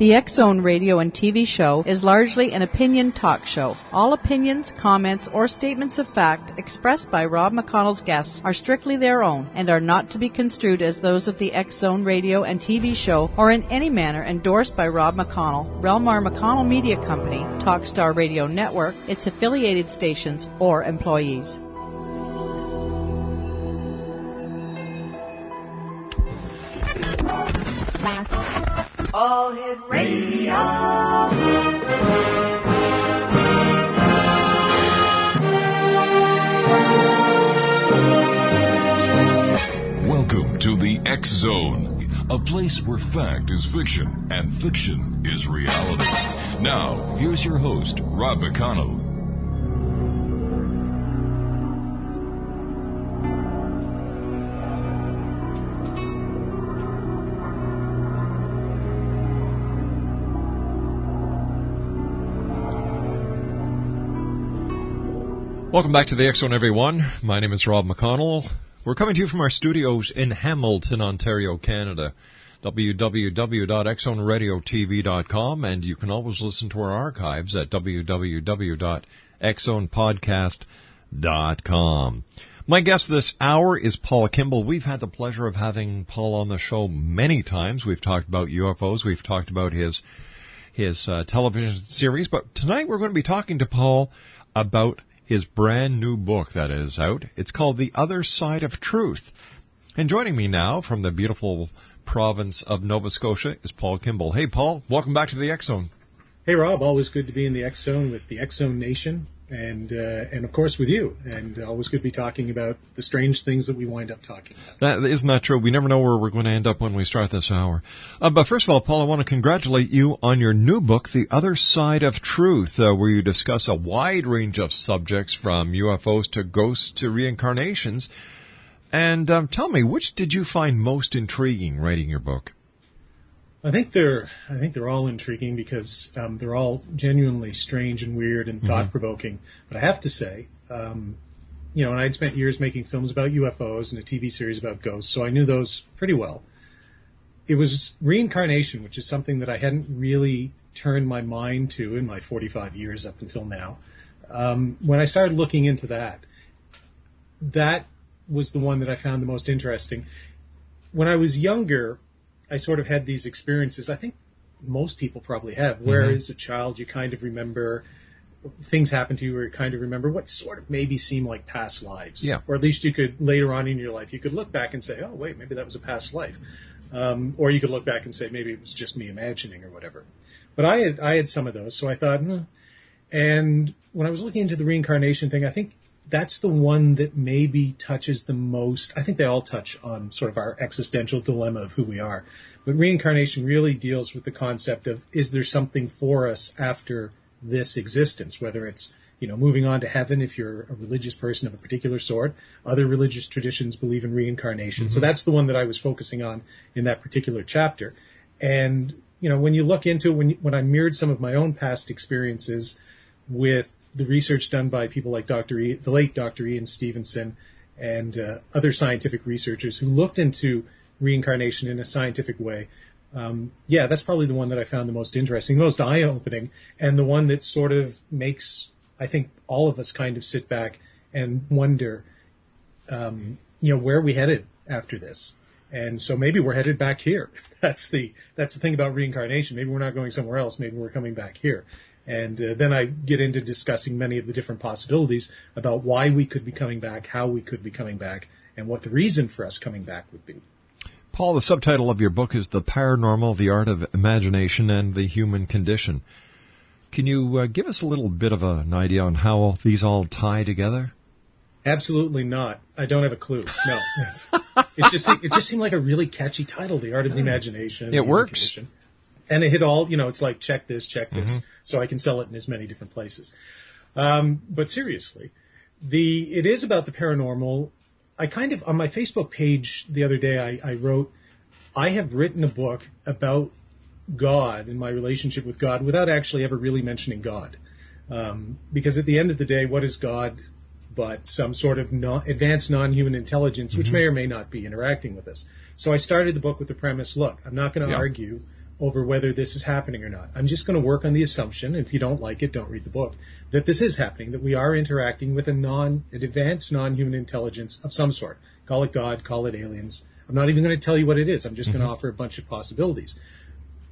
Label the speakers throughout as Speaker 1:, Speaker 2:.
Speaker 1: The X Zone radio and TV show is largely an opinion talk show. All opinions, comments, or statements of fact expressed by Rob McConnell's guests are strictly their own and are not to be construed as those of the X Zone radio and TV show or in any manner endorsed by Rob McConnell, Relmar McConnell Media Company, Talkstar Radio Network, its affiliated stations, or employees.
Speaker 2: All Hit Radio.
Speaker 3: Welcome to the X Zone, a place where fact is fiction and fiction is reality. Now, here's your host, Rob McConnell.
Speaker 4: Welcome back to the X Zone, everyone. My name is Rob McConnell. We're coming to you from our studios in Hamilton, Ontario, Canada. www.xzoneradiotv.com, and you can always listen to our archives at www.xzonepodcast.com. My guest this hour is Paul Kimball. We've had the pleasure of having Paul on the show many times. We've talked about UFOs. We've talked about his television series. But tonight we're going to be talking to Paul about his brand new book that is out. It's called The Other Side of Truth. And joining me now from the beautiful province of Nova Scotia is Paul Kimball. Hey, Paul, welcome back to the X Zone.
Speaker 5: Hey, Rob, always good to be in the X Zone with the X Zone Nation and of course with you. And always good to be talking about the strange things that we wind up talking about.
Speaker 4: Isn't that true? We never know where we're going to end up when we start this hour. But first of all, Paul, I want to congratulate you on your new book, The Other Side of Truth, where you discuss a wide range of subjects from UFOs to ghosts to reincarnations. And tell me, which did you find most intriguing writing your book?
Speaker 5: I think they're all intriguing because they're all genuinely strange and weird and thought-provoking. But I have to say, and I'd spent years making films about UFOs and a TV series about ghosts, so I knew those pretty well. It was reincarnation, which is something that I hadn't really turned my mind to in my 45 years up until now. When I started looking into that was the one that I found the most interesting. When I was younger, I sort of had these experiences, I think most people probably have, where as a child you kind of remember things happen to you where you kind of remember what sort of maybe seem like past lives. Yeah. Or at least you could, later on in your life, you could look back and say, oh, wait, maybe that was a past life. Or you could look back and say, maybe it was just me imagining or whatever. But I had some of those, so I thought, And when I was looking into the reincarnation thing, I think that's the one that maybe touches the most. I think they all touch on sort of our existential dilemma of who we are. But reincarnation really deals with the concept of, is there something for us after this existence, whether it's, moving on to heaven if you're a religious person of a particular sort. Other religious traditions believe in reincarnation. So that's the one that I was focusing on in that particular chapter. And, when you look into, when I mirrored some of my own past experiences with the research done by people like the late Dr. Ian Stevenson and other scientific researchers who looked into reincarnation in a scientific way. That's probably the one that I found the most interesting, the most eye-opening, and the one that sort of makes, I think, all of us kind of sit back and wonder, where are we headed after this? And so maybe we're headed back here. That's the thing about reincarnation. Maybe we're not going somewhere else. Maybe we're coming back here. And then I get into discussing many of the different possibilities about why we could be coming back, how we could be coming back, and what the reason for us coming back would be.
Speaker 4: Paul, the subtitle of your book is The Paranormal, the Art of Imagination, and the Human Condition. Can you give us a little bit of an idea on how these all tie together?
Speaker 5: Absolutely not. I don't have a clue. No. It just seemed like a really catchy title, The Art of the Imagination.
Speaker 4: It works.
Speaker 5: Condition. And it hit all, it's like, check this, so I can sell it in as many different places. But seriously, it is about the paranormal. I kind of, on my Facebook page the other day, I wrote, I have written a book about God and my relationship with God without actually ever really mentioning God. Because at the end of the day, what is God but some sort of advanced non-human intelligence, which may or may not be interacting with us? So I started the book with the premise, look, I'm not going to argue over whether this is happening or not. I'm just going to work on the assumption, and if you don't like it, don't read the book, that this is happening, that we are interacting with an advanced non-human intelligence of some sort. Call it God, call it aliens. I'm not even going to tell you what it is. I'm just going to offer a bunch of possibilities.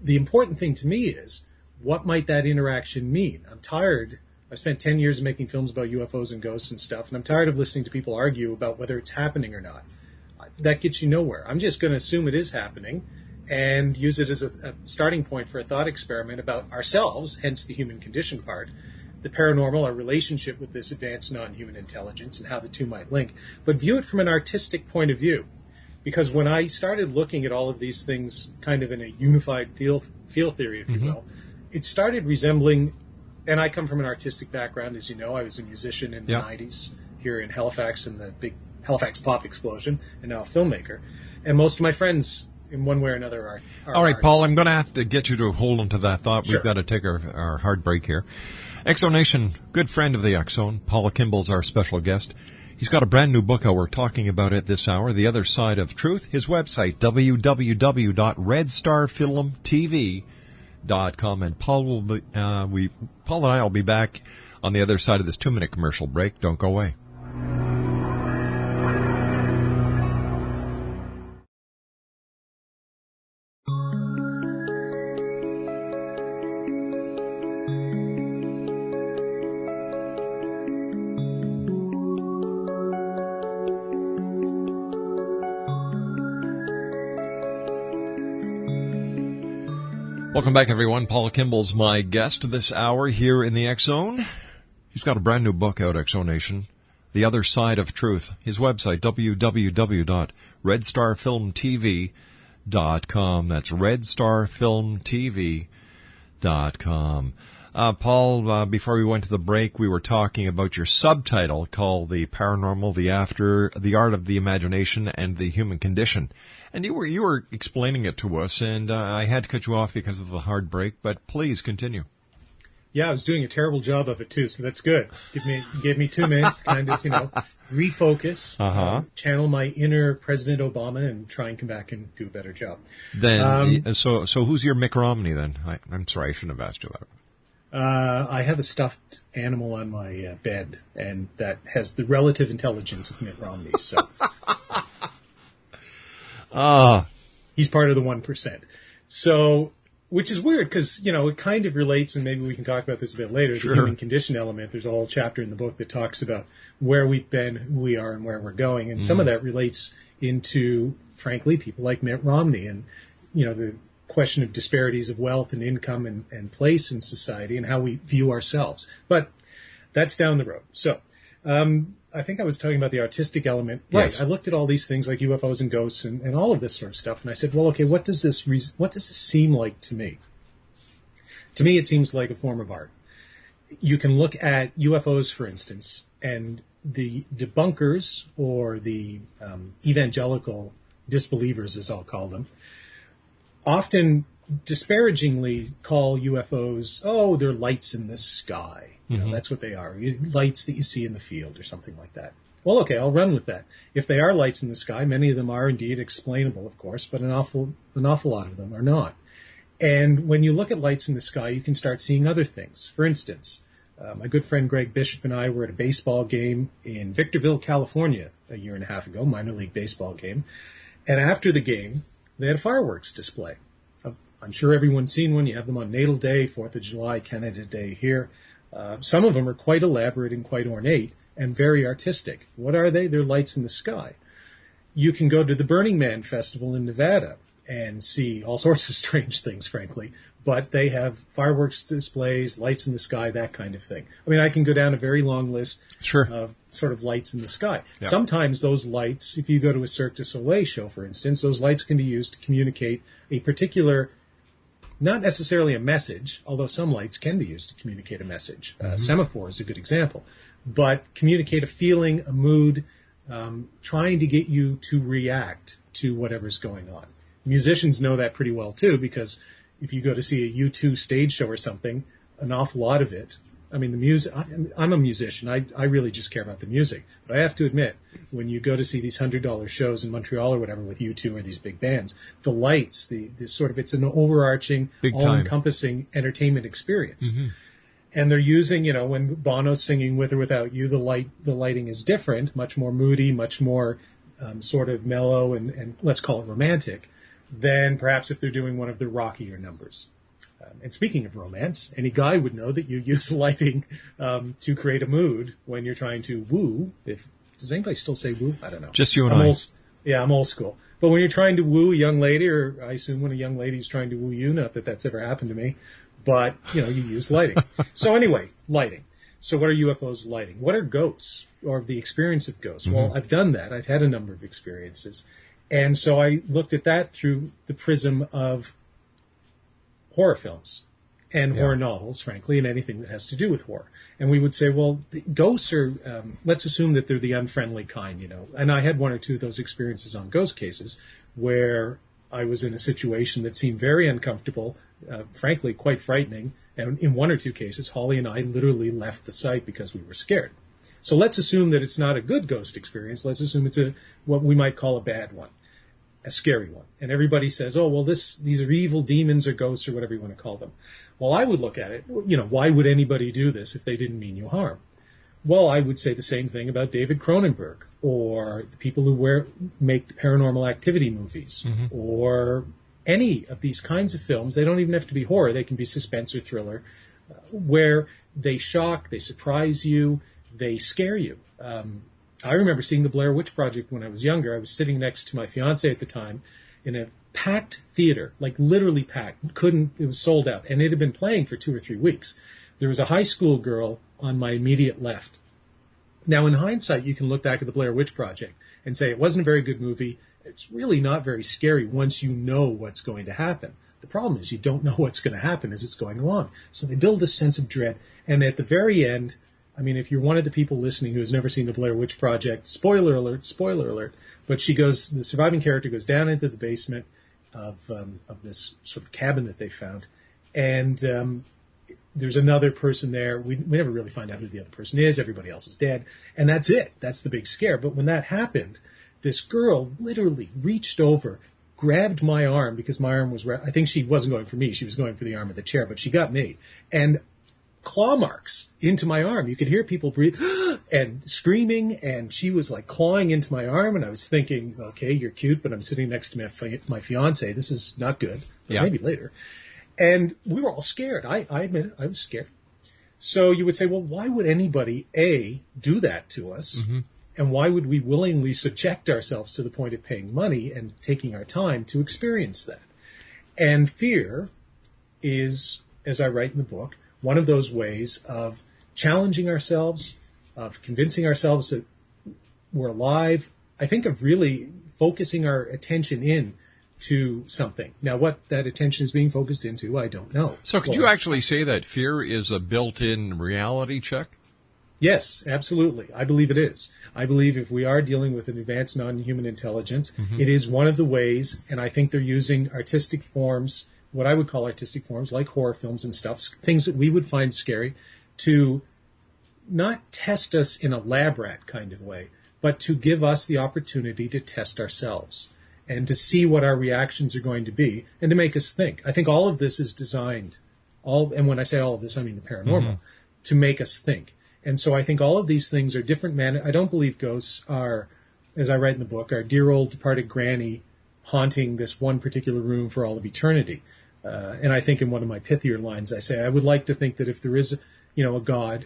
Speaker 5: The important thing to me is, what might that interaction mean? I'm tired. I spent 10 years making films about UFOs and ghosts and stuff, and I'm tired of listening to people argue about whether it's happening or not. That gets you nowhere. I'm just going to assume it is happening and use it as a starting point for a thought experiment about ourselves, hence the human condition part, the paranormal, our relationship with this advanced non-human intelligence, and how the two might link, but view it from an artistic point of view. Because when I started looking at all of these things kind of in a unified feel theory, if you will, it started resembling, and I come from an artistic background, as you know. I was a musician in the 90s here in Halifax in the big Halifax pop explosion, and now a filmmaker. And most of my friends, in one way or another, are
Speaker 4: all right,
Speaker 5: artists.
Speaker 4: Paul, I'm going to have to get you to hold on to that thought.
Speaker 5: Sure.
Speaker 4: We've got to take our hard break here. Exonation, good friend of the Exxon, Paul Kimball's our special guest. He's got a brand new book out. We're talking about it this hour, The Other Side of Truth. His website, www.redstarfilmtv.com. And Paul Paul and I will be back on the other side of this 2-minute commercial break. Don't go away. Welcome back, everyone. Paul Kimball's my guest this hour here in the X-Zone. He's got a brand new book out, Exonation, The Other Side of Truth. His website, www.redstarfilmtv.com. That's redstarfilmtv.com. Paul, before we went to the break, we were talking about your subtitle called The Paranormal, the Art of the Imagination, and the Human Condition. And you were explaining it to us, and I had to cut you off because of the hard break, but please continue.
Speaker 5: Yeah, I was doing a terrible job of it too, so that's good. Gave me 2 minutes to kind of, refocus, channel my inner President Obama, and try and come back and do a better job.
Speaker 4: Then, so who's your Mitt Romney then? I'm sorry, I shouldn't have asked you that.
Speaker 5: I have a stuffed animal on my bed, and that has the relative intelligence of Mitt Romney. So, he's part of the 1%. So, which is weird because it kind of relates, and maybe we can talk about this a bit later.
Speaker 4: Sure.
Speaker 5: The human condition element. There's a whole chapter in the book that talks about where we've been, who we are, and where we're going, and some of that relates into, frankly, people like Mitt Romney, and the question of disparities of wealth and income and place in society and how we view ourselves. But that's down the road. So I think I was talking about the artistic element.
Speaker 4: Yes.
Speaker 5: Right. I looked at all these things like UFOs and ghosts and all of this sort of stuff. And I said, well, okay, what does this seem like to me? To me, it seems like a form of art. You can look at UFOs, for instance, and the debunkers or the evangelical disbelievers, as I'll call them, often disparagingly call UFOs, they're lights in the sky. That's what they are. Lights that you see in the field or something like that. Well, okay, I'll run with that. If they are lights in the sky, many of them are indeed explainable, of course, but an awful lot of them are not. And when you look at lights in the sky, you can start seeing other things. For instance, my good friend Greg Bishop and I were at a baseball game in Victorville, California, a year and a half ago, minor league baseball game. And after the game, they had a fireworks display. I'm sure everyone's seen one. You have them on Natal Day, 4th of July, Canada Day here. Some of them are quite elaborate and quite ornate and very artistic. What are they? They're lights in the sky. You can go to the Burning Man Festival in Nevada and see all sorts of strange things, frankly. But they have fireworks displays, lights in the sky, that kind of thing. I mean, I can go down a very long list of sort of lights in the sky. Yeah. Sometimes those lights, if you go to a Cirque du Soleil show, for instance, those lights can be used to communicate a particular, not necessarily a message, although some lights can be used to communicate a message. Semaphore is a good example. But communicate a feeling, a mood, trying to get you to react to whatever's going on. Musicians know that pretty well, too, because if you go to see a U2 stage show or something, an awful lot of it, I mean, the music, I'm a musician. I really just care about the music. But I have to admit, when you go to see these $100 shows in Montreal or whatever with U2 or these big bands, the lights, the sort of, it's an overarching, all-encompassing entertainment experience. Mm-hmm. And they're using, you know, when Bono's singing With or Without You, the lighting is different, much more moody, much more sort of mellow and let's call it romantic, than perhaps if they're doing one of the rockier numbers. And speaking of romance, any guy would know that you use lighting to create a mood when you're trying to woo. Does anybody still say woo? I don't know.
Speaker 4: Just you and I.
Speaker 5: I'm old school. But when you're trying to woo a young lady, or I assume when a young lady is trying to woo you, not that that's ever happened to me, but, you know, you use lighting. So anyway, lighting. So what are UFOs lighting? What are ghosts, or the experience of ghosts? Mm-hmm. Well, I've done that. I've had a number of experiences. And so I looked at that through the prism of horror films and horror novels, frankly, and anything that has to do with horror. And we would say, well, the ghosts are, let's assume that they're the unfriendly kind, you know. And I had one or two of those experiences on ghost cases where I was in a situation that seemed very uncomfortable, frankly, quite frightening. And in one or two cases, Holly and I literally left the site because we were scared. So let's assume that it's not a good ghost experience. Let's assume it's what we might call a bad one, a scary one. And everybody says, oh, well, these are evil demons or ghosts or whatever you want to call them. Well, I would look at it, you know, why would anybody do this if they didn't mean you harm? Well, I would say the same thing about David Cronenberg or the people who make the Paranormal Activity movies, mm-hmm. or any of these kinds of films. They don't even have to be horror. They can be suspense or thriller, where they shock, they surprise you, they scare you. I remember seeing the Blair Witch Project when I was younger. I was sitting next to my fiance at the time in a packed theater, like literally packed. It was sold out, and it had been playing for 2 or 3 weeks. There was a high school girl on my immediate left. Now, in hindsight, you can look back at the Blair Witch Project and say it wasn't a very good movie. It's really not very scary once you know what's going to happen. The problem is you don't know what's going to happen as it's going along. So they build this sense of dread. And at the very end, I mean, if you're one of the people listening who has never seen the Blair Witch Project, spoiler alert, but the surviving character goes down into the basement of this sort of cabin that they found. And there's another person there. We never really find out who the other person is. Everybody else is dead. And that's it. That's the big scare. But when that happened, this girl literally reached over, grabbed my arm, because my arm was, I think she wasn't going for me. She was going for the arm of the chair, but she got me. And claw marks into my arm. You could hear people breathe and screaming, and she was like clawing into my arm. And I was thinking, okay, you're cute, but I'm sitting next to my fiance. This is not good. But maybe later. And we were all scared. I admit it. I was scared. So you would say, well, why would anybody, A, do that to us? Mm-hmm. And why would we willingly subject ourselves to the point of paying money and taking our time to experience that? And fear is, as I write in the book, one of those ways of challenging ourselves, of convincing ourselves that we're alive. I think of really focusing our attention in to something. Now, what that attention is being focused into, I don't know.
Speaker 4: So could you actually say that fear is a built-in reality check?
Speaker 5: Yes, absolutely. I believe it is. I believe if we are dealing with an advanced non-human intelligence, mm-hmm. it is one of the ways, and I think they're using artistic forms, what I would call artistic forms, like horror films and stuff, things that we would find scary, to not test us in a lab rat kind of way, but to give us the opportunity to test ourselves and to see what our reactions are going to be and to make us think. I think all of this is designed, and when I say all of this, I mean the paranormal, mm-hmm. to make us think. And so I think all of these things are different. I don't believe ghosts are, as I write in the book, our dear old departed granny haunting this one particular room for all of eternity. And I think in one of my pithier lines, I say, I would like to think that if there is, a God,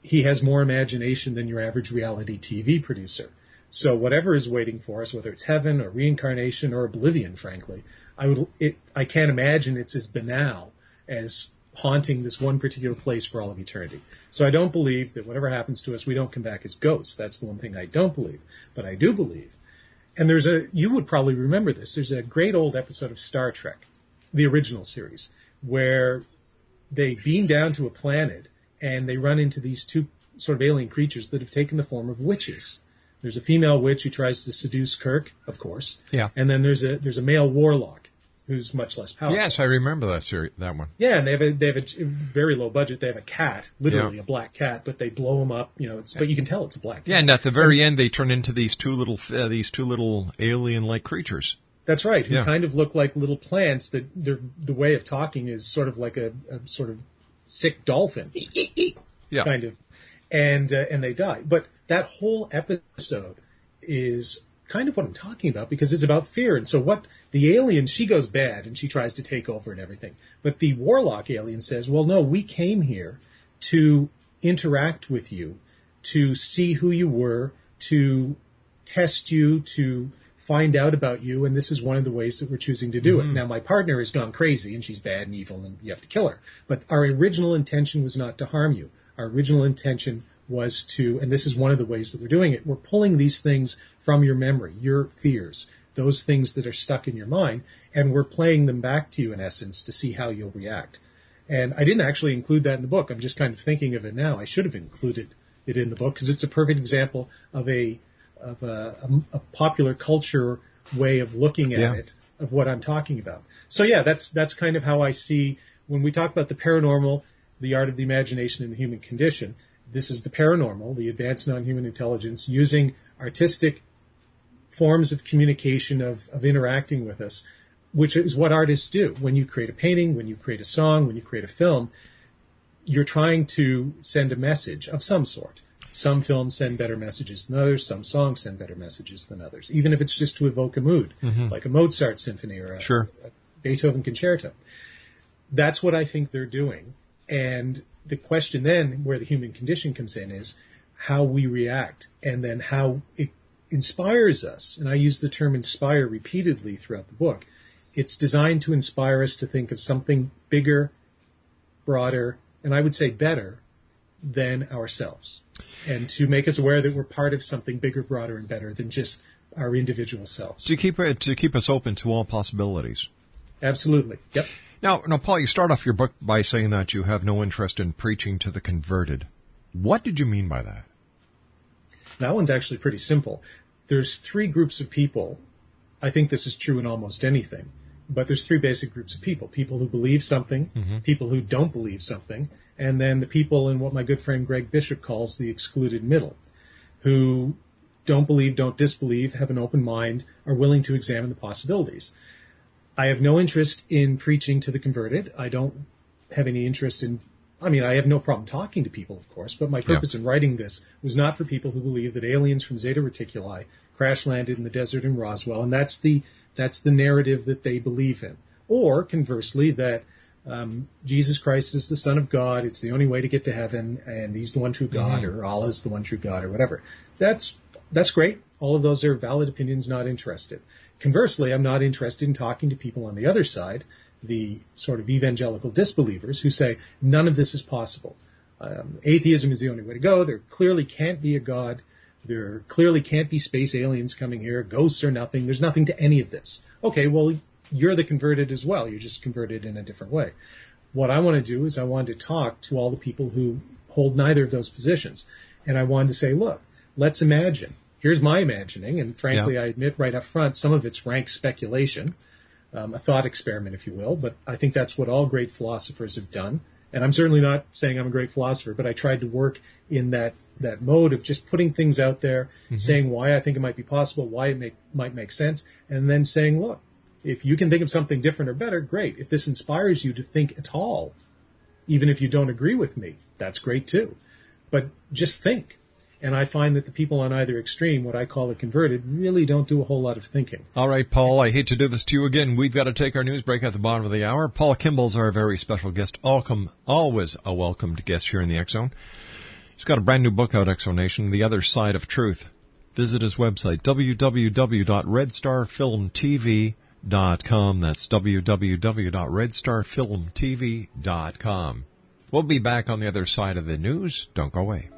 Speaker 5: he has more imagination than your average reality TV producer. So whatever is waiting for us, whether it's heaven or reincarnation or oblivion, frankly, I can't imagine it's as banal as haunting this one particular place for all of eternity. So I don't believe that whatever happens to us, we don't come back as ghosts. That's the one thing I don't believe. But I do believe. And you would probably remember this. There's a great old episode of Star Trek, the original series, where they beam down to a planet and they run into these two sort of alien creatures that have taken the form of witches. There's a female witch who tries to seduce Kirk, of course. Yeah. And then there's a male warlock. who's much less powerful.
Speaker 4: Yes, I remember that one.
Speaker 5: Yeah, and they have a very low budget. They have a cat, literally a black cat, but they blow him up. But you can tell it's a black cat.
Speaker 4: Yeah, and at the very end, they turn into these two little alien-like creatures.
Speaker 5: That's right. Who kind of look like little plants. That the way of talking is sort of like a sort of sick dolphin. Kind of, and they die. But that whole episode is kind of what I'm talking about, because it's about fear. And so what the alien, she goes bad and she tries to take over and everything. But the warlock alien says, well, no, we came here to interact with you, to see who you were, to test you, to find out about you. And this is one of the ways that we're choosing to do it. Now, my partner has gone crazy and she's bad and evil and you have to kill her. But our original intention was not to harm you. Our original intention was to, and this is one of the ways that we're doing it, we're pulling these things from your memory, your fears, those things that are stuck in your mind, and we're playing them back to you, in essence, to see how you'll react. And I didn't actually include that in the book. I'm just kind of thinking of it now. I should have included it in the book, because it's a perfect example of a popular culture way of looking at it, of what I'm talking about. So yeah, that's kind of how I see, when we talk about the paranormal, the art of the imagination and the human condition, this is the paranormal, the advanced non-human intelligence, using artistic forms of communication, of interacting with us, which is what artists do. When you create a painting, when you create a song, when you create a film, you're trying to send a message of some sort. Some films send better messages than others. Some songs send better messages than others, even if it's just to evoke a mood, like a Mozart symphony or a Beethoven concerto. That's what I think they're doing. And the question then, where the human condition comes in, is how we react, and then how it inspires us. And I use the term inspire repeatedly throughout the book. It's designed to inspire us to think of something bigger, broader, and I would say better than ourselves, and to make us aware that we're part of something bigger, broader, and better than just our individual selves.
Speaker 4: To keep us open to all possibilities.
Speaker 5: Absolutely. Yep.
Speaker 4: Now, Paul, you start off your book by saying that you have no interest in preaching to the converted. What did you mean by that?
Speaker 5: That one's actually pretty simple. There's three groups of people. I think this is true in almost anything, but there's three basic groups of people. People who believe something, people who don't believe something, and then the people in what my good friend Greg Bishop calls the excluded middle, who don't believe, don't disbelieve, have an open mind, are willing to examine the possibilities. I have no interest in preaching to the converted. I don't have any interest in, I have no problem talking to people, of course, but my purpose in writing this was not for people who believe that aliens from Zeta Reticuli crash landed in the desert in Roswell, and that's the narrative that they believe in. Or, conversely, that Jesus Christ is the Son of God, it's the only way to get to heaven, and he's the one true God, or Allah is the one true God, or whatever. That's great. All of those are valid opinions, not interested. Conversely, I'm not interested in talking to people on the other side, the sort of evangelical disbelievers, who say none of this is possible. Atheism is the only way to go. There clearly can't be a God. There clearly can't be space aliens coming here. Ghosts are nothing. There's nothing to any of this. Okay, well, you're the converted as well. You're just converted in a different way. What I want to do is I want to talk to all the people who hold neither of those positions. And I wanted to say, look, let's imagine. Here's my imagining, and frankly, I admit right up front, some of it's rank speculation, a thought experiment, if you will, but I think that's what all great philosophers have done. And I'm certainly not saying I'm a great philosopher, but I tried to work in that mode of just putting things out there, saying why I think it might be possible, why it might make sense, and then saying, look, if you can think of something different or better, great. If this inspires you to think at all, even if you don't agree with me, that's great too. But just think. And I find that the people on either extreme, what I call the converted, really don't do a whole lot of thinking.
Speaker 4: All right, Paul, I hate to do this to you again. We've got to take our news break at the bottom of the hour. Paul Kimball's our very special guest. Always a welcomed guest here in the X Zone. He's got a brand new book out, X Zone Nation, The Other Side of Truth. Visit his website, www.redstarfilmtv.com. That's www.redstarfilmtv.com. We'll be back on the other side of the news. Don't go away.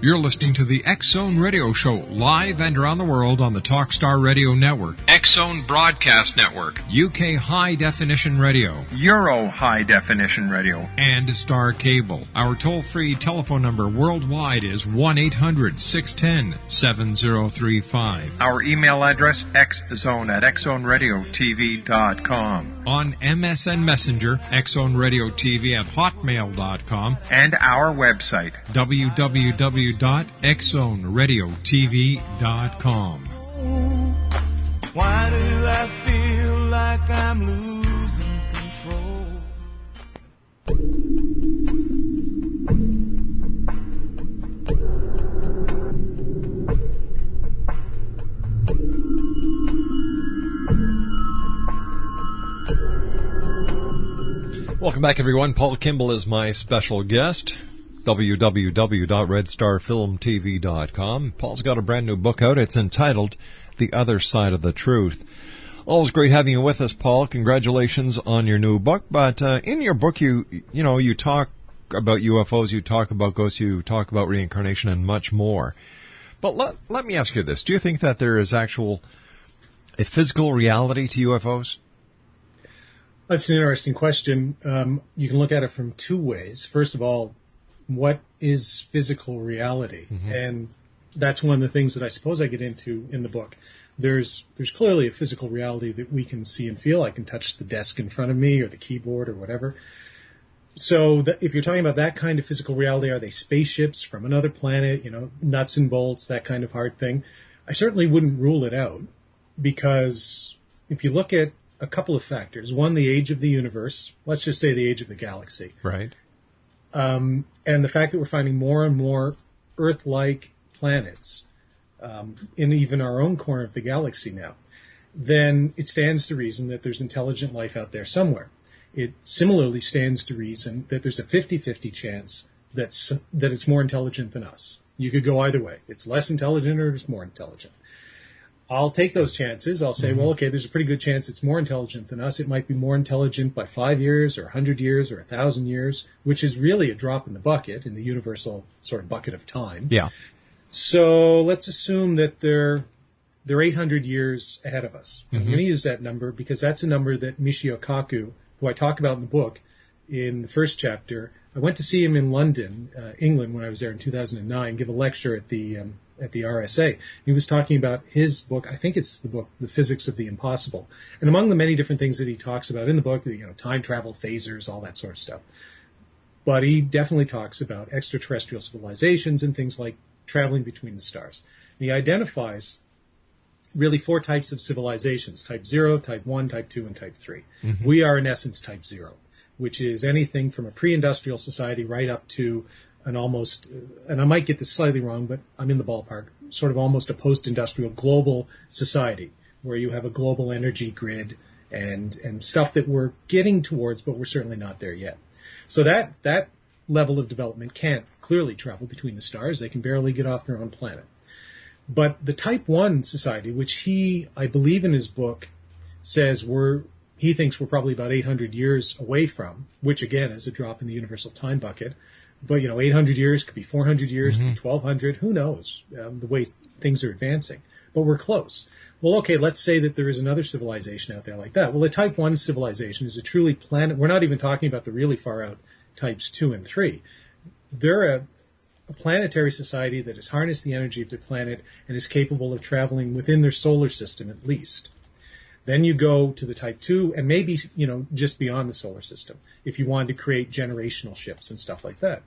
Speaker 4: You're listening to the X Zone Radio Show, live and around the world on the Talkstar Radio Network, X Zone Broadcast Network, UK High Definition Radio, Euro High Definition Radio, and Star Cable. Our toll-free telephone number worldwide is 1-800-610-7035. Our email address, xzone@xzoneradiotv.com. On MSN Messenger, xzoneradiotv@hotmail.com, and our website, www.xzoneradiotv.com.
Speaker 6: Why do I feel like I'm losing control?
Speaker 4: Welcome back, everyone. Paul Kimball is my special guest. www.redstarfilmtv.com. Paul's got a brand new book out. It's entitled The Other Side of the Truth. Always great having you with us, Paul. Congratulations on your new book. But in your book, you talk about UFOs, you talk about ghosts, you talk about reincarnation, and much more. But let me ask you this. Do you think that there is a physical reality to UFOs?
Speaker 5: That's an interesting question. You can look at it from two ways. First of all, what is physical reality? Mm-hmm. And that's one of the things that I suppose I get into in the book. There's clearly a physical reality that we can see and feel. I can touch the desk in front of me or the keyboard or whatever. So if you're talking about that kind of physical reality, are they spaceships from another planet, nuts and bolts, that kind of hard thing? I certainly wouldn't rule it out, because if you look at a couple of factors. One, the age of the universe. Let's just say the age of the galaxy.
Speaker 4: Right.
Speaker 5: And the fact that we're finding more and more Earth-like planets in even our own corner of the galaxy now, then it stands to reason that there's intelligent life out there somewhere. It similarly stands to reason that there's a 50-50 chance that it's more intelligent than us. You could go either way. It's less intelligent or it's more intelligent. I'll take those chances. I'll say, well, okay, there's a pretty good chance it's more intelligent than us. It might be more intelligent by 5 years or 100 years or 1,000 years, which is really a drop in the bucket, in the universal sort of bucket of time.
Speaker 4: Yeah.
Speaker 5: So let's assume that they're 800 years ahead of us. Mm-hmm. I'm going to use that number because that's a number that Michio Kaku, who I talk about in the book in the first chapter, I went to see him in London, England, when I was there in 2009, give a lecture at the RSA. He was talking about his book. I think it's the book, The Physics of the Impossible. And among the many different things that he talks about in the book, time travel, phasers, all that sort of stuff. But he definitely talks about extraterrestrial civilizations and things like traveling between the stars. And he identifies really 4 types of civilizations: type 0, type 1, type 2, and type 3. Mm-hmm. We are, in essence, type 0, which is anything from a pre-industrial society right up to an almost, and I might get this slightly wrong, but I'm in the ballpark, sort of almost a post-industrial global society where you have a global energy grid and stuff that we're getting towards, but we're certainly not there yet. So that level of development can't clearly travel between the stars. They can barely get off their own planet. But the type 1 society, which he, I believe in his book, says he thinks we're probably about 800 years away from, which again is a drop in the universal time bucket. But, 800 years, could be 400 years, could be 1,200, who knows, the way things are advancing. But we're close. Well, okay, let's say that there is another civilization out there like that. Well, a type 1 civilization is a truly we're not even talking about the really far out types 2 and 3. They're a planetary society that has harnessed the energy of their planet and is capable of traveling within their solar system at least. Then you go to the type 2 and maybe, just beyond the solar system if you wanted to create generational ships and stuff like that.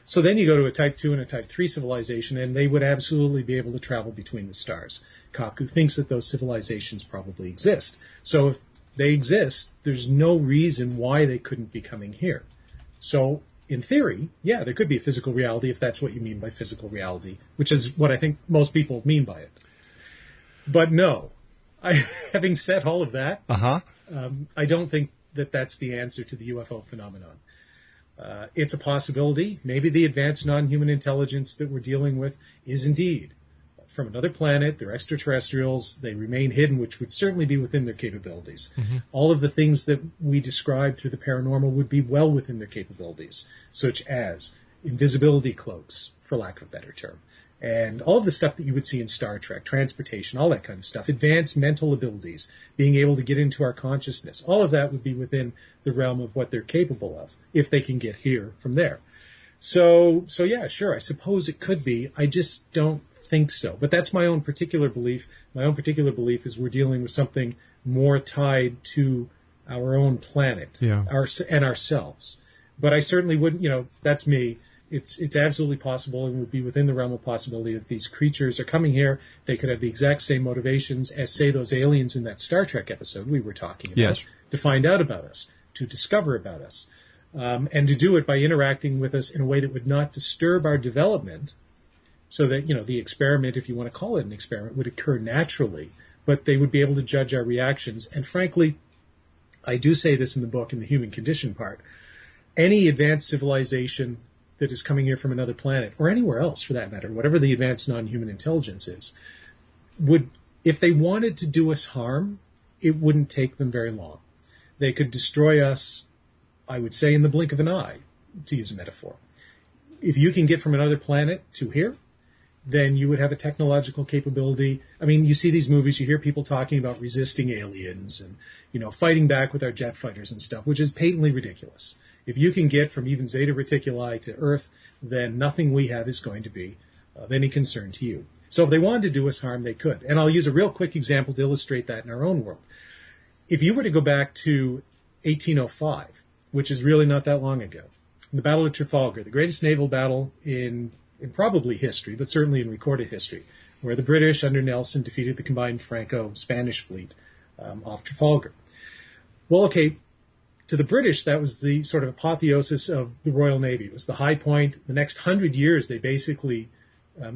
Speaker 5: So then you go to a type 2 and a type 3 civilization, and they would absolutely be able to travel between the stars. Kaku thinks that those civilizations probably exist. So if they exist, there's no reason why they couldn't be coming here. So in theory, yeah, there could be a physical reality if that's what you mean by physical reality, which is what I think most people mean by it. But no. Having said all of that, I don't think that that's the answer to the UFO phenomenon. It's a possibility. Maybe the advanced non-human intelligence that we're dealing with is indeed from another planet. They're extraterrestrials. They remain hidden, which would certainly be within their capabilities. Mm-hmm. All of the things that we describe through the paranormal would be well within their capabilities, such as invisibility cloaks, for lack of a better term, and all of the stuff that you would see in Star Trek, transportation, all that kind of stuff, advanced mental abilities, being able to get into our consciousness, all of that would be within the realm of what they're capable of, if they can get here from there. So yeah, sure, I suppose it could be. I just don't think so. But that's my own particular belief. My own particular belief is we're dealing with something more tied to our own planet and ourselves. But I certainly wouldn't, that's me. It's absolutely possible and would be within the realm of possibility if these creatures are coming here. They could have the exact same motivations as, say, those aliens in that Star Trek episode we were talking about, to find out about us, to discover about us, and to do it by interacting with us in a way that would not disturb our development, so that, the experiment, if you want to call it an experiment, would occur naturally, but they would be able to judge our reactions. And frankly, I do say this in the book, in the human condition part, any advanced civilization that is coming here from another planet, or anywhere else for that matter, whatever the advanced non-human intelligence is, would, if they wanted to do us harm, it wouldn't take them very long. They could destroy us, I would say, in the blink of an eye, to use a metaphor. If you can get from another planet to here, then you would have a technological capability. I mean, you see these movies, you hear people talking about resisting aliens and, fighting back with our jet fighters and stuff, which is patently ridiculous. If you can get from even Zeta Reticuli to Earth, then nothing we have is going to be of any concern to you. So if they wanted to do us harm, they could. And I'll use a real quick example to illustrate that in our own world. If you were to go back to 1805, which is really not that long ago, the Battle of Trafalgar, the greatest naval battle in probably history, but certainly in recorded history, where the British under Nelson defeated the combined Franco-Spanish fleet off Trafalgar. Well, okay, to the British, that was the sort of apotheosis of the Royal Navy. It was the high point. The next 100 years, they basically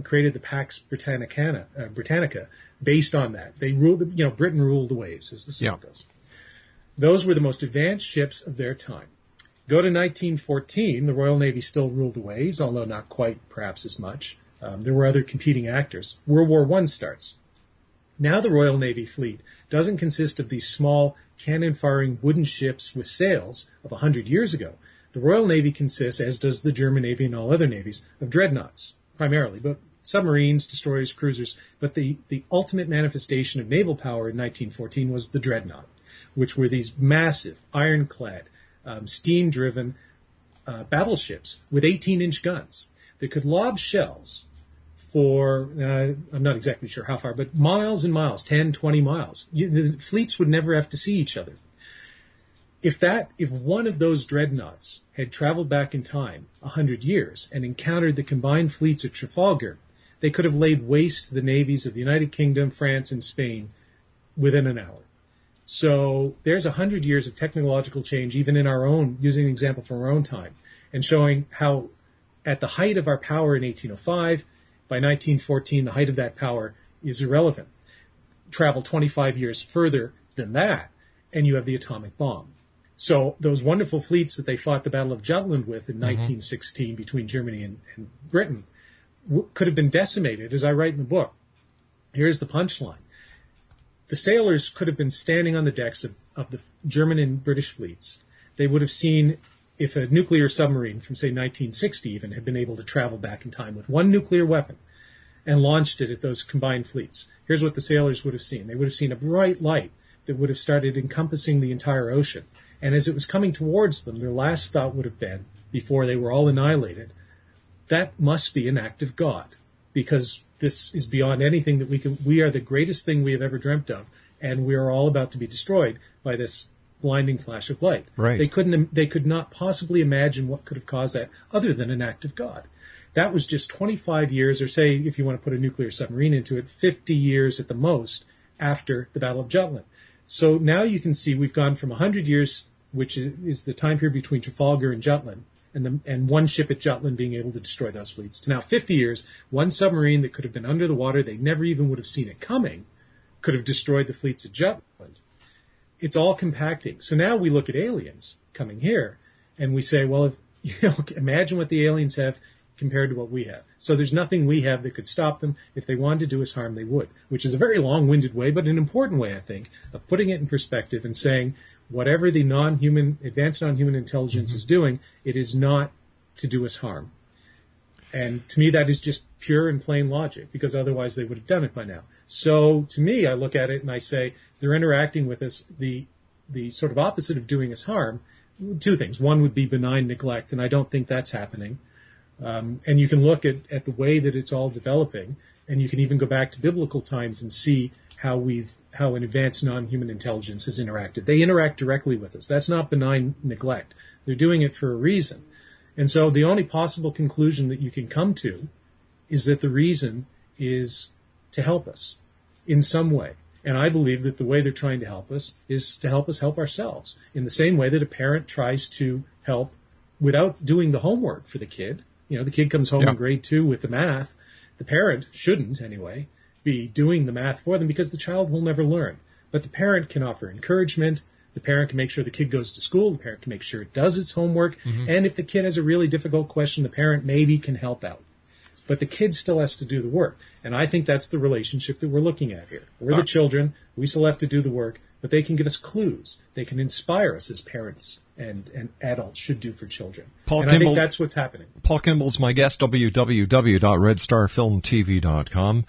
Speaker 5: created the Pax Britannica based on that. They ruled, Britain ruled the waves, as the saying goes. Those were the most advanced ships of their time. Go to 1914, the Royal Navy still ruled the waves, although not quite perhaps as much. There were other competing actors. World War I starts. Now the Royal Navy fleet doesn't consist of these small cannon-firing wooden ships with sails of 100 years ago. The Royal Navy consists, as does the German Navy and all other navies, of dreadnoughts, primarily, but submarines, destroyers, cruisers. But the ultimate manifestation of naval power in 1914 was the dreadnought, which were these massive, ironclad, steam-driven battleships with 18-inch guns that could lob shells for, I'm not exactly sure how far, but miles and miles, 10, 20 miles. The fleets would never have to see each other. If one of those dreadnoughts had traveled back in time 100 years and encountered the combined fleets of Trafalgar, they could have laid waste to the navies of the United Kingdom, France, and Spain within an hour. So there's 100 years of technological change, even in our own, using an example from our own time, and showing how at the height of our power in 1805, by 1914, the height of that power is irrelevant. Travel 25 years further than that, and you have the atomic bomb. So those wonderful fleets that they fought the Battle of Jutland with in 1916 between Germany and Britain could have been decimated, as I write in the book. Here's the punchline. The sailors could have been standing on the decks of the German and British fleets. They would have seen if a nuclear submarine from, say, 1960 even had been able to travel back in time with one nuclear weapon and launched it at those combined fleets. Here's what the sailors would have seen. They would have seen a bright light that would have started encompassing the entire ocean. And as it was coming towards them, their last thought would have been, before they were all annihilated, that must be an act of God, because this is beyond anything that we are the greatest thing we have ever dreamt of, and we are all about to be destroyed by this blinding flash of light.
Speaker 4: Right.
Speaker 5: They could not possibly imagine what could have caused that other than an act of God. That was just 25 years, or say, if you want to put a nuclear submarine into it, 50 years at the most after the Battle of Jutland. So now you can see we've gone from 100 years, which is the time period between Trafalgar and Jutland, and one ship at Jutland being able to destroy those fleets, to now 50 years, one submarine that could have been under the water, they never even would have seen it coming, could have destroyed the fleets at Jutland. It's all compacting. So now we look at aliens coming here, and we say, well, imagine what the aliens have compared to what we have. So there's nothing we have that could stop them. If they wanted to do us harm, they would, which is a very long-winded way, but an important way, I think, of putting it in perspective and saying, whatever the advanced non-human intelligence is doing, it is not to do us harm. And to me, that is just pure and plain logic, because otherwise they would have done it by now. So to me, I look at it and I say they're interacting with us. The sort of opposite of doing us harm, two things. One would be benign neglect, and I don't think that's happening. And you can look at the way that it's all developing, and you can even go back to biblical times and see how an advanced non-human intelligence has interacted. They interact directly with us. That's not benign neglect. They're doing it for a reason. And so the only possible conclusion that you can come to is that the reason is to help us in some way. And I believe that the way they're trying to help us is to help us help ourselves, in the same way that a parent tries to help without doing the homework for the kid. You know, the kid comes home in grade 2 with the math. The parent shouldn't, anyway, be doing the math for them, because the child will never learn. But the parent can offer encouragement. The parent can make sure the kid goes to school. The parent can make sure it does its homework. And if the kid has a really difficult question, the parent maybe can help out. But the kid still has to do the work. And I think that's the relationship that we're looking at here. We're the children. We still have to do the work, but they can give us clues. They can inspire us as parents and adults should do for children. I think that's what's happening.
Speaker 4: Paul Kimball's my guest, www.redstarfilmtv.com.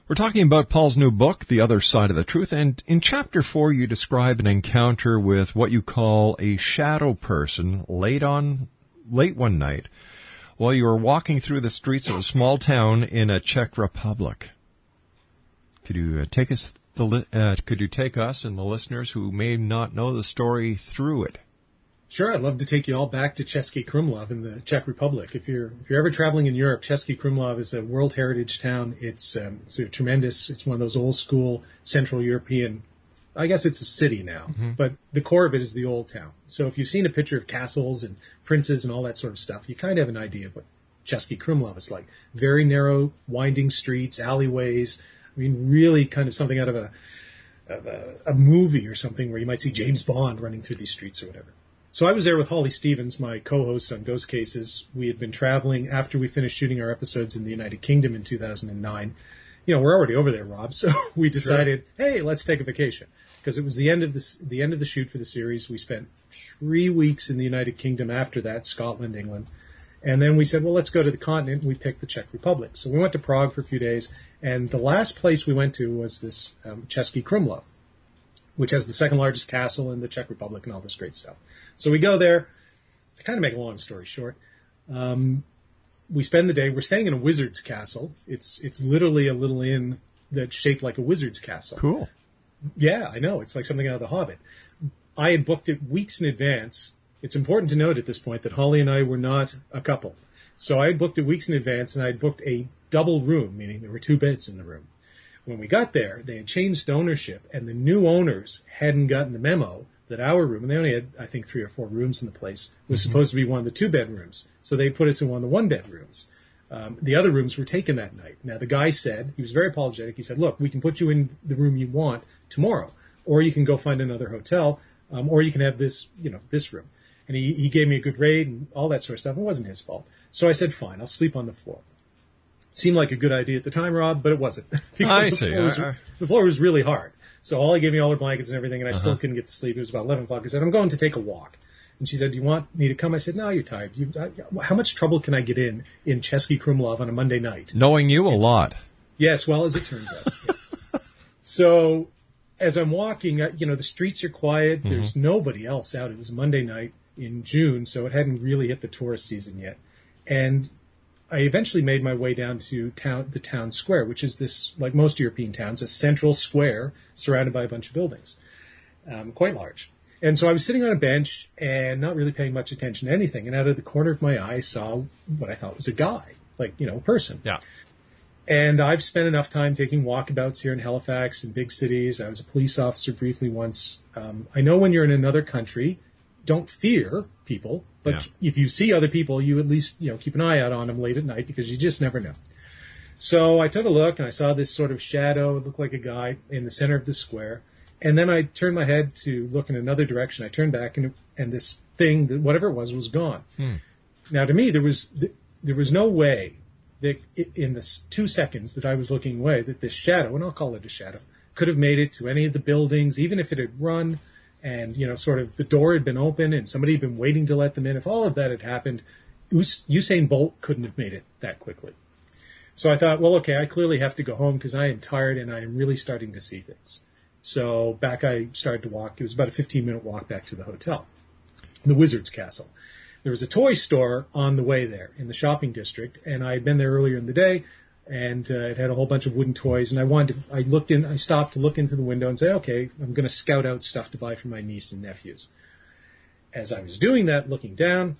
Speaker 4: We're talking about Paul's new book, The Other Side of the Truth, and in Chapter 4 you describe an encounter with what you call a shadow person late one night while you were walking through the streets of a small town in a Czech Republic. Could you take us and the listeners who may not know the story through it?
Speaker 5: Sure, I'd love to take you all back to Český Krumlov in the Czech Republic. If you're ever traveling in Europe, Český Krumlov is a World Heritage town. It's a tremendous. It's one of those old school Central European. I guess it's a city now, but the core of it is the old town. So if you've seen a picture of castles and princes and all that sort of stuff, you kind of have an idea of what Český Krumlov is like. Very narrow, winding streets, alleyways. I mean, really kind of something out of a movie or something, where you might see James Bond running through these streets or whatever. So I was there with Holly Stevens, my co-host on Ghost Cases. We had been traveling after we finished shooting our episodes in the United Kingdom in 2009. You know, we're already over there, Rob. So we decided, hey, let's take a vacation, because it was the end of the shoot for the series. We spent 3 weeks in the United Kingdom after that, Scotland, England. And then we said, well, let's go to the continent. And we picked the Czech Republic. So we went to Prague for a few days. And the last place we went to was this Český Krumlov, which has the second largest castle in the Czech Republic and all this great stuff. So we go there. To kind of make a long story short, we spend the day. We're staying in a wizard's castle. It's literally a little inn that's shaped like a wizard's castle.
Speaker 4: Cool.
Speaker 5: Yeah, I know. It's like something out of The Hobbit. I had booked it weeks in advance. It's important to note at this point that Holly and I were not a couple. So I had booked it weeks in advance, and I had booked a double room, meaning there were 2 beds in the room. When we got there, they had changed ownership, and the new owners hadn't gotten the memo that our room, and they only had, I think, 3 or 4 rooms in the place, was supposed to be one of the 2-bedrooms. So they put us in one of the 1-bedrooms. The other rooms were taken that night. Now, the guy said, he was very apologetic. He said, look, we can put you in the room you want tomorrow, or you can go find another hotel, or you can have this, this room. And he gave me a good rate and all that sort of stuff. It wasn't his fault. So I said, fine, I'll sleep on the floor. Seemed like a good idea at the time, Rob, but it wasn't.
Speaker 4: I see.
Speaker 5: The floor was really hard. So Holly gave me all her blankets and everything, and I still couldn't get to sleep. It was about 11 o'clock. I said, I'm going to take a walk. And she said, do you want me to come? I said, no, you're tired. How much trouble can I get in Český Krumlov on a Monday night?
Speaker 4: Knowing you a lot.
Speaker 5: Yes, well, as it turns out. Yeah. So as I'm walking, the streets are quiet. There's nobody else out. It was a Monday night in June, so it hadn't really hit the tourist season yet. And I eventually made my way down to the town square, which is this, like most European towns, a central square surrounded by a bunch of buildings, quite large. And so I was sitting on a bench and not really paying much attention to anything. And out of the corner of my eye, I saw what I thought was a guy, a person.
Speaker 4: Yeah.
Speaker 5: And I've spent enough time taking walkabouts here in Halifax and big cities. I was a police officer briefly once. I know when you're in another country, don't fear people, but if you see other people, you at least, keep an eye out on them late at night, because you just never know. So I took a look and I saw this sort of shadow. It looked like a guy in the center of the square. And then I turned my head to look in another direction. I turned back and this thing, whatever it was gone. Now, to me, there was no way that in the 2 seconds that I was looking away, that this shadow, and I'll call it a shadow, could have made it to any of the buildings, even if it had run and, sort of the door had been open and somebody had been waiting to let them in. If all of that had happened, Usain Bolt couldn't have made it that quickly. So I thought, well, okay, I clearly have to go home because I am tired and I am really starting to see things. So back I started to walk. It was about a 15-minute walk back to the hotel, the Wizard's Castle. There was a toy store on the way there in the shopping district, and I had been there earlier in the day, and it had a whole bunch of wooden toys. And I stopped to look into the window and say, okay, I'm going to scout out stuff to buy for my niece and nephews. As I was doing that, looking down,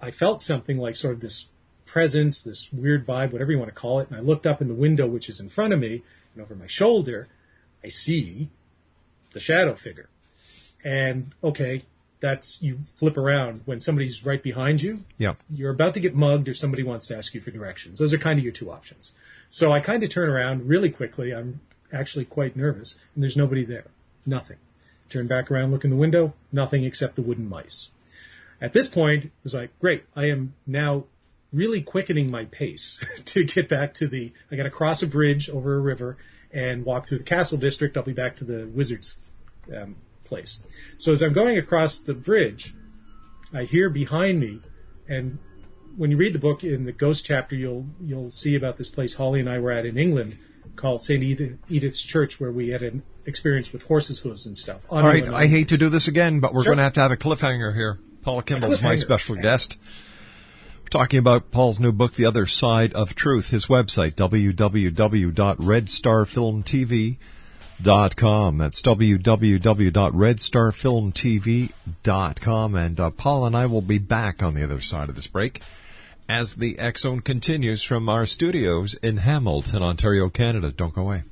Speaker 5: I felt something like sort of this presence, this weird vibe, whatever you want to call it. And I looked up in the window, which is in front of me, and over my shoulder, I see the shadow figure. And okay, you flip around when somebody's right behind you.
Speaker 4: Yeah.
Speaker 5: You're about to get mugged or somebody wants to ask you for directions. Those are kind of your two options. So I kind of turn around really quickly. I'm actually quite nervous, and there's nobody there. Nothing. Turn back around, look in the window, nothing except the wooden mice. At this point, it was like, great, I am now really quickening my pace to get back to I got to cross a bridge over a river and walk through the castle district. I'll be back to the wizard's place. So as I'm going across the bridge, I hear behind me, and when you read the book in the ghost chapter, you'll see about this place Holly and I were at in England called St. Edith's Church, where we had an experience with horses' hooves and stuff.
Speaker 4: All right, I hate to do this again, but we're going to have a cliffhanger here. Paula Kimball is my special guest. We're talking about Paul's new book, The Other Side of Truth, his website, www.redstarfilmtv.com. That's www.redstarfilmtv.com. And Paul and I will be back on the other side of this break as the X Zone continues from our studios in Hamilton, Ontario, Canada. Don't go away.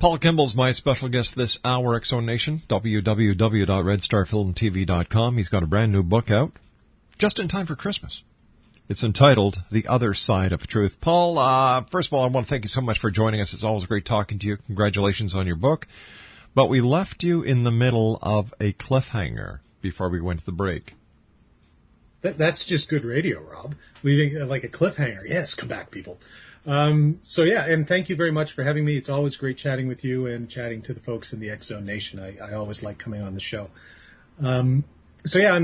Speaker 4: Paul Kimball's my special guest this hour, X Zone Nation, www.redstarfilmtv.com. He's got a brand new book out, just in time for Christmas. It's entitled The Other Side of Truth. Paul, first of all, I want to thank you so much for joining us. It's always great talking to you. Congratulations on your book. But we left you in the middle of a cliffhanger before we went to the break.
Speaker 5: That's just good radio, Rob. Leaving like a cliffhanger. Yes, come back, people. So yeah, and thank you very much for having me. It's always great chatting with you and chatting to the folks in the X Zone Nation. I always like coming on the show. So yeah,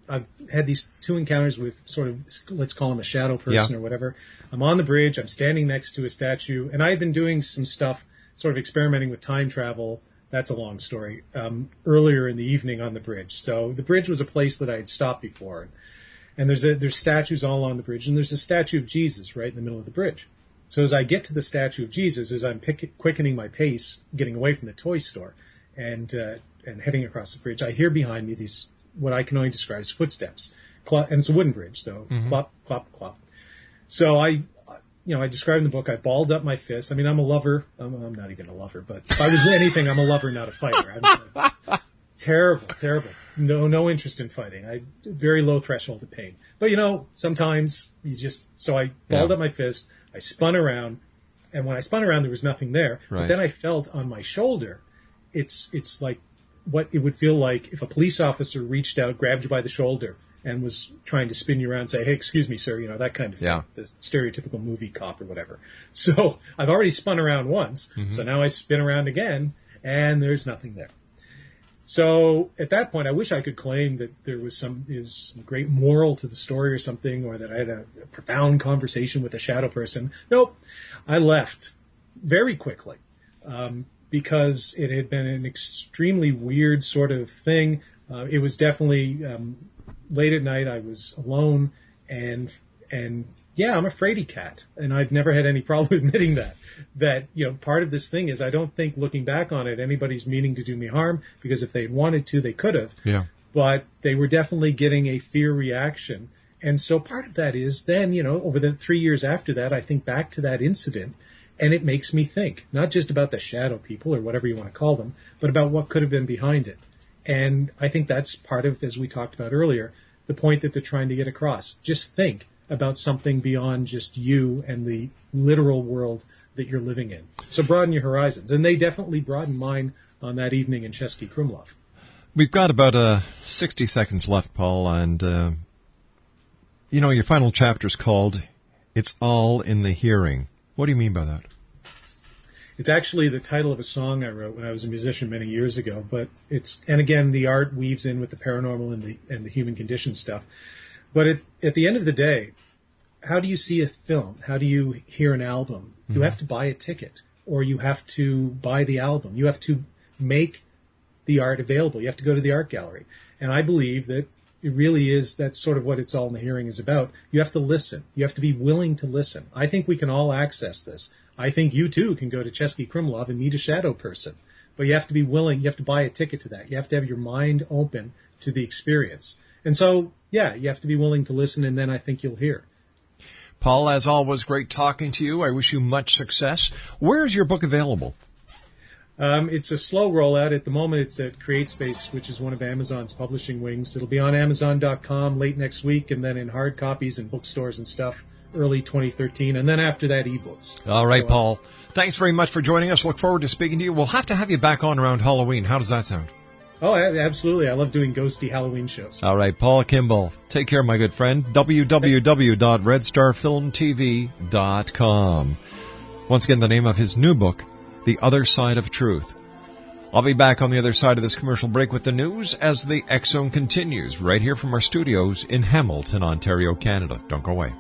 Speaker 5: I've had these two encounters with sort of, let's call him a shadow person or whatever. I'm on the bridge. I'm standing next to a statue, and I had been doing some stuff, sort of experimenting with time travel. That's a long story. Earlier in the evening on the bridge. So the bridge was a place that I had stopped before. And there's statues all on the bridge, and there's a statue of Jesus right in the middle of the bridge. So as I get to the statue of Jesus, as I'm quickening my pace, getting away from the toy store, and heading across the bridge, I hear behind me these what I can only describe as footsteps, and it's a wooden bridge, so clop, clop, clop. So I describe in the book, I balled up my fist. I mean, I'm a lover. I'm not even a lover, but if I was anything, I'm a lover, not a fighter. Terrible. No interest in fighting. Very low threshold of pain. But sometimes so I balled up my fist, I spun around, and when I spun around, there was nothing there.
Speaker 4: Right.
Speaker 5: But then I felt on my shoulder, it's like what it would feel like if a police officer reached out, grabbed you by the shoulder, and was trying to spin you around and say, hey, excuse me, sir, that kind of thing.
Speaker 4: Yeah.
Speaker 5: The stereotypical movie cop or whatever. So I've already spun around once, so now I spin around again, and there's nothing there. So at that point, I wish I could claim that there was some great moral to the story or something, or that I had a profound conversation with a shadow person. Nope. I left very quickly because it had been an extremely weird sort of thing. It was definitely late at night. I was alone, and yeah, I'm a fraidy cat, and I've never had any problem admitting that part of this thing is I don't think, looking back on it, anybody's meaning to do me harm, because if they wanted to, they could have.
Speaker 4: Yeah.
Speaker 5: But they were definitely getting a fear reaction. And so part of that is then, over the 3 years after that, I think back to that incident, and it makes me think, not just about the shadow people or whatever you want to call them, but about what could have been behind it. And I think that's part of, as we talked about earlier, the point that they're trying to get across. Just think about something beyond just you and the literal world that you're living in. So broaden your horizons. And they definitely broadened mine on that evening in Český Krumlov.
Speaker 4: We've got about 60 seconds left, Paul, and your final chapter's called It's All in the Hearing. What do you mean by that?
Speaker 5: It's actually the title of a song I wrote when I was a musician many years ago, but and again, the art weaves in with the paranormal and the human condition stuff. But at the end of the day, how do you see a film? How do you hear an album? You have to buy a ticket, or you have to buy the album. You have to make the art available. You have to go to the art gallery. And I believe that it really is, that's sort of what It's All in the Hearing is about. You have to listen. You have to be willing to listen. I think we can all access this. I think you too can go to Český Krumlov and meet a shadow person. But you have to be willing, you have to buy a ticket to that. You have to have your mind open to the experience. And so, yeah, you have to be willing to listen, and then I think you'll hear.
Speaker 4: Paul, as always, great talking to you. I wish you much success. Where is your book available?
Speaker 5: It's a slow rollout. At the moment, it's at CreateSpace, which is one of Amazon's publishing wings. It'll be on Amazon.com late next week, and then in hard copies in bookstores and stuff early 2013, and then after that, ebooks.
Speaker 4: All right,
Speaker 5: So,
Speaker 4: Paul. Thanks very much for joining us. Look forward to speaking to you. We'll have to have you back on around Halloween. How does that sound?
Speaker 5: Oh, absolutely. I love doing ghosty Halloween shows.
Speaker 4: All right, Paul Kimball. Take care, my good friend. www.redstarfilmtv.com. Once again, the name of his new book, The Other Side of Truth. I'll be back on the other side of this commercial break with the news as the X Zone continues right here from our studios in Hamilton, Ontario, Canada. Don't go away.